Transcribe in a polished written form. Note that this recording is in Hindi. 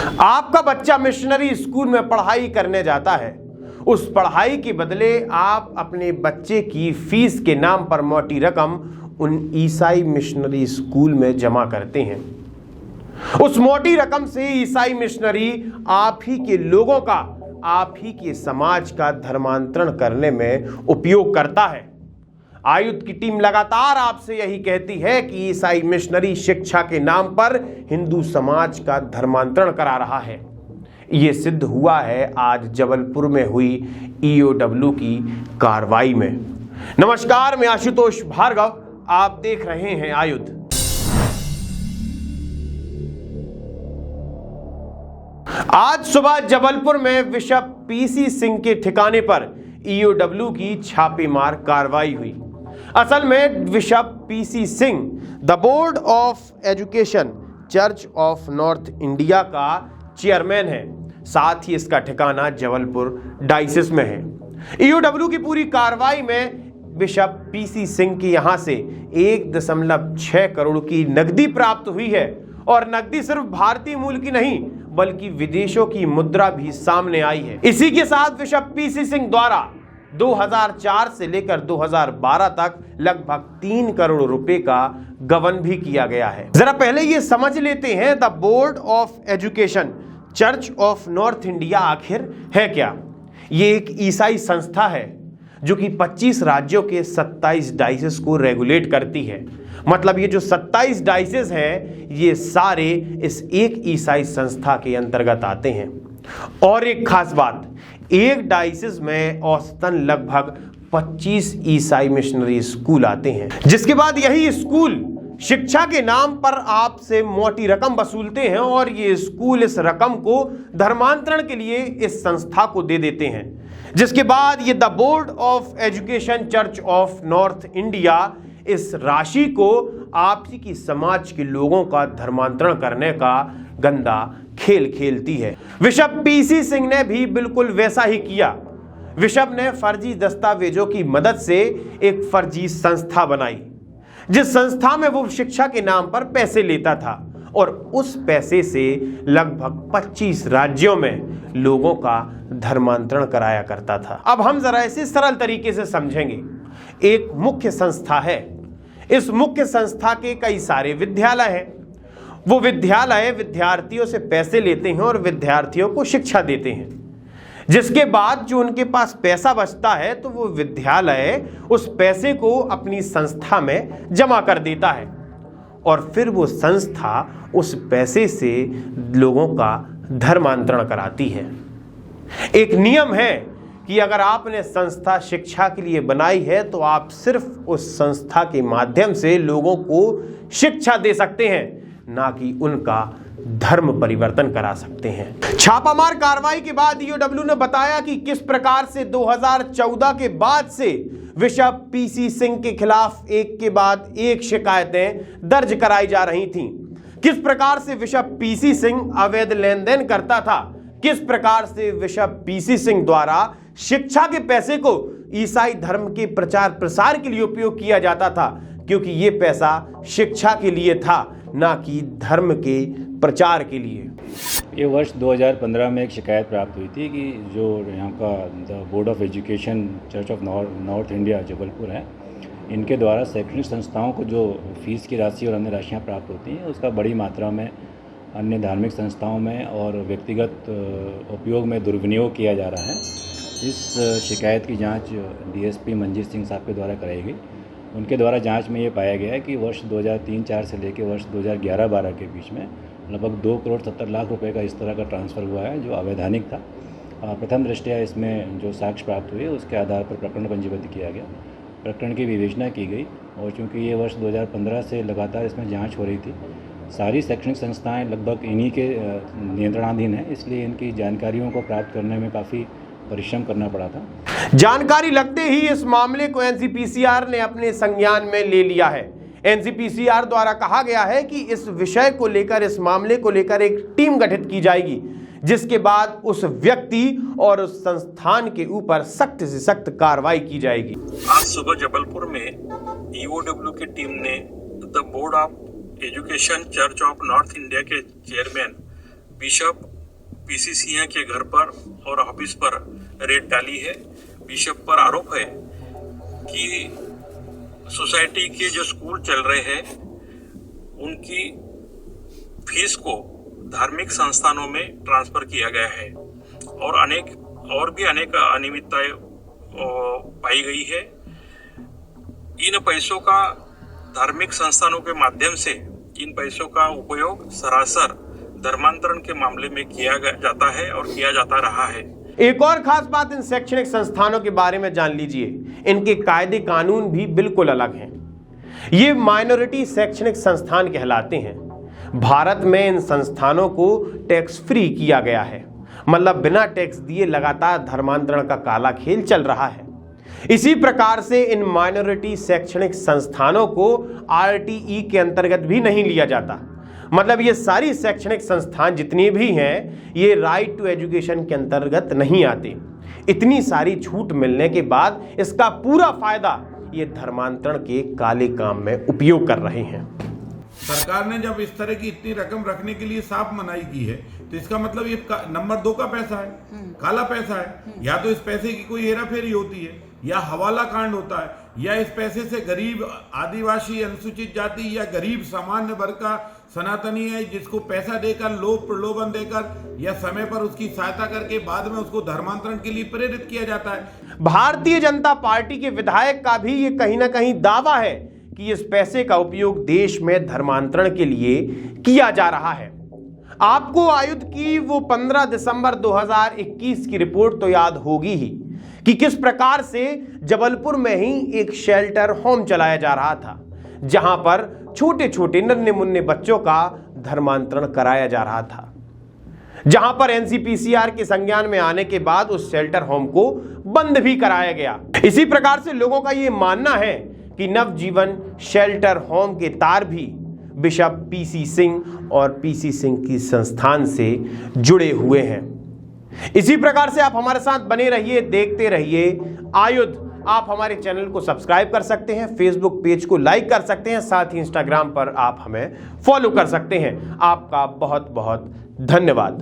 आपका बच्चा मिशनरी स्कूल में पढ़ाई करने जाता है। उस पढ़ाई के बदले आप अपने बच्चे की फीस के नाम पर मोटी रकम उन ईसाई मिशनरी स्कूल में जमा करते हैं। उस मोटी रकम से ईसाई मिशनरी आप ही के लोगों का, आप ही के समाज का धर्मांतरण करने में उपयोग करता है। आयुध की टीम लगातार आपसे यही कहती है कि ईसाई मिशनरी शिक्षा के नाम पर हिंदू समाज का धर्मांतरण करा रहा है। ये सिद्ध हुआ है आज जबलपुर में हुई ईओडब्ल्यू की कार्रवाई में। नमस्कार, मैं आशुतोष भार्गव, आप देख रहे हैं आयुध। आज सुबह जबलपुर में बिशप पीसी सिंह के ठिकाने पर ईओडब्ल्यू की छापेमार कार्रवाई हुई। असल में bishop PC Singh the board of education church of north India का चेयरमैन है। साथ ही इसका ठिकाना जबलपुर डायसिस में है। ईओडब्ल्यू की पूरी कार्रवाई में बिशप पीसी सिंह की यहां से 1.6 करोड़ की नकदी प्राप्त हुई है। और नकदी सिर्फ भारतीय मूल की नहीं बल्कि विदेशों की मुद्रा भी सामने आई है। इसी के साथ बिशप पीसी सिंह द्वारा 2004 से लेकर 2012 तक लगभग 3 करोड़ रुपए का गबन भी किया गया है। जरा पहले ये समझ लेते हैं, the board of education church of north India आखिर है क्या। ये एक ईसाई संस्था है जो कि 25 राज्यों के 27 डायसिस को रेगुलेट करती है। मतलब ये जो 27 डायसिस है ये सारे इस एक ईसाई संस्था के अंतर्गत आते हैं। और एक खास बात, एक डायसिस में औसतन लगभग 25 ईसाई मिशनरी स्कूल आते हैं, जिसके बाद यही स्कूल शिक्षा के नाम पर आपसे मोटी रकम वसूलते हैं और ये स्कूल इस रकम को धर्मांतरण के लिए इस संस्था को दे देते हैं। जिसके बाद ये the board of education church of north India इस राशि को आप ही की समाज के लोगों का धर्मांतरण करने का गंदा खेल खेलती है। बिशप पीसी सिंह ने भी बिल्कुल वैसा ही किया। बिशप ने फर्जी दस्तावेजों की मदद से एक फर्जी संस्था बनाई, जिस संस्था में वो शिक्षा के नाम पर पैसे लेता था और उस पैसे से लगभग 25 राज्यों में लोगों का धर्मांतरण कराया करता था। अब हम जरा इसे सरल तरीके से समझेंगे। एक मुख्य संस्था है, इस मुख्य संस्था के कई सारे विद्यालय हैं। वो विद्यालय विद्यार्थियों से पैसे लेते हैं और विद्यार्थियों को शिक्षा देते हैं। जिसके बाद जो उनके पास पैसा बचता है तो वो विद्यालय उस पैसे को अपनी संस्था में जमा कर देता है और फिर वो संस्था उस पैसे से लोगों का धर्मांतरण कराती है। एक नियम है कि अगर आपने संस्था शिक्षा के लिए बनाई है तो आप सिर्फ उस संस्था के माध्यम से लोगों को शिक्षा दे सकते हैं, ना कि उनका धर्म परिवर्तन करा सकते हैं। छापामार कार्रवाई के बाद ईओडब्ल्यू ने बताया कि किस प्रकार से 2014 के बाद से बिशप पीसी सिंह के खिलाफ एक के बाद एक शिकायतें दर्ज कराई जा रही थीं। किस प्रकार से बिशप पीसी सिंह अवैध लेन देन करता था, किस प्रकार से बिशप पीसी सिंह द्वारा शिक्षा के पैसे को ईसाई धर्म के प्रचार प्रसार के लिए उपयोग किया जाता था, क्योंकि ये पैसा शिक्षा के लिए था, ना कि धर्म के प्रचार के लिए। ये वर्ष 2015 में एक शिकायत प्राप्त हुई थी कि जो यहाँ का the board of education church of north India Jabalpur है, इनके द्वारा शैक्षणिक संस्थाओं को जो फीस की राशि और अन्य राशियाँ प्राप्त होती हैं उसका बड़ी मात्रा में अन्य धार्मिक संस्थाओं में और व्यक्तिगत उपयोग में दुर्विनियोग किया जा रहा है। इस शिकायत की जांच डीएसपी मंजीत सिंह साहब के द्वारा कराई गई। उनके द्वारा जांच में ये पाया गया है कि वर्ष 2003-04 से लेकर वर्ष 2011-12 के बीच में लगभग 2 करोड़ 70 लाख रुपए का इस तरह का ट्रांसफ़र हुआ है जो अवैधानिक था। प्रथम दृष्टया इसमें जो साक्ष्य प्राप्त हुए उसके आधार पर प्रकरण पंजीबद्ध किया गया, प्रकरण की विवेचना की गई और चूँकि ये वर्ष 2015 से लगातार इसमें जाँच हो रही थी, सारी शैक्षणिक संस्थाएँ लगभग इन्हीं के नियंत्रणाधीन हैं, इसलिए इनकी जानकारियों को प्राप्त करने में काफ़ी परिश्रम करना पड़ा था। जानकारी लगते ही इस मामले को एनसीपीसीआर ने अपने संज्ञान में ले लिया है। एनसीपीसीआर द्वारा कहा गया है कि इस विषय को लेकर, इस मामले को लेकर एक टीम गठित की जाएगी, जिसके बाद उस व्यक्ति और उस संस्थान के ऊपर सख्त से सख्त कार्रवाई की जाएगी। आज सुबह जबलपुर में ईओडब्ल्यू की टीम ने the board of education church of north India के चेयरमैन बिशप पीसी सिंह के घर पर और ऑफिस पर रेड डाली है। बिशप पर आरोप है कि सोसाइटी के जो स्कूल चल रहे हैं उनकी फीस को धार्मिक संस्थानों में ट्रांसफर किया गया है और भी अनेक अनियमितताएं पाई गई है। इन पैसों का धार्मिक संस्थानों के माध्यम से इन पैसों का उपयोग सरासर धर्मांतरण के मामले में किया जाता है और किया जाता रहा है। एक और खास बात इन शैक्षणिक संस्थानों के बारे में जान लीजिए, इनके कायदे कानून भी बिल्कुल अलग हैं। ये माइनॉरिटी शैक्षणिक संस्थान कहलाते हैं। भारत में इन संस्थानों को टैक्स फ्री किया गया है, मतलब बिना टैक्स दिए लगातार धर्मांतरण का काला खेल चल रहा है। इसी प्रकार से इन माइनॉरिटी शैक्षणिक संस्थानों को आरटीई के अंतर्गत भी नहीं लिया जाता। मतलब ये सारी शैक्षणिक संस्थान जितनी भी हैं ये राइट टू एजुकेशन के अंतर्गत नहीं आते। इतनी सारी छूट मिलने के बाद इसका पूरा फायदा ये धर्मांतरण के काले काम में उपयोग कर रहे हैं। सरकार ने जब इस तरह की इतनी रकम रखने के लिए साफ मनाही की है तो इसका मतलब ये नंबर 2 का पैसा है, काला पैसा है। या तो इस पैसे की कोई हेराफेरी होती है या हवाला कांड होता है या इस पैसे से गरीब आदिवासी अनुसूचित जाति या गरीब सामान्य वर्ग का सनातनी है जिसको पैसा देकर लोभ प्रलोभन देकर या समय पर उसकी सहायता करके बाद में उसको धर्मांतरण के लिए प्रेरित किया जाता है। भारतीय जनता पार्टी के विधायक का भी ये कहीं ना कहीं दावा है कि इस पैसे का उपयोग देश में धर्मांतरण के लिए किया जा रहा है। आपको आयुध की वो 15 दिसंबर 2021 की रिपोर्ट तो याद होगी ही कि किस प्रकार से जबलपुर में ही एक शेल्टर होम चलाया जा रहा था, जहां पर छोटे छोटे नन्हे मुन्ने बच्चों का धर्मांतरण कराया जा रहा था, जहां पर एनसीपीसीआर के संज्ञान में आने के बाद उस शेल्टर होम को बंद भी कराया गया। इसी प्रकार से लोगों का यह मानना है कि नवजीवन शेल्टर होम के तार भी बिशप पीसी सिंह और पीसी सिंह की संस्थान से जुड़े हुए हैं। इसी प्रकार से आप हमारे साथ बने रहिए, देखते रहिए आयुध। आप हमारे चैनल को सब्सक्राइब कर सकते हैं, फेसबुक पेज को लाइक कर सकते हैं, साथ ही इंस्टाग्राम पर आप हमें फॉलो कर सकते हैं। आपका बहुत बहुत धन्यवाद।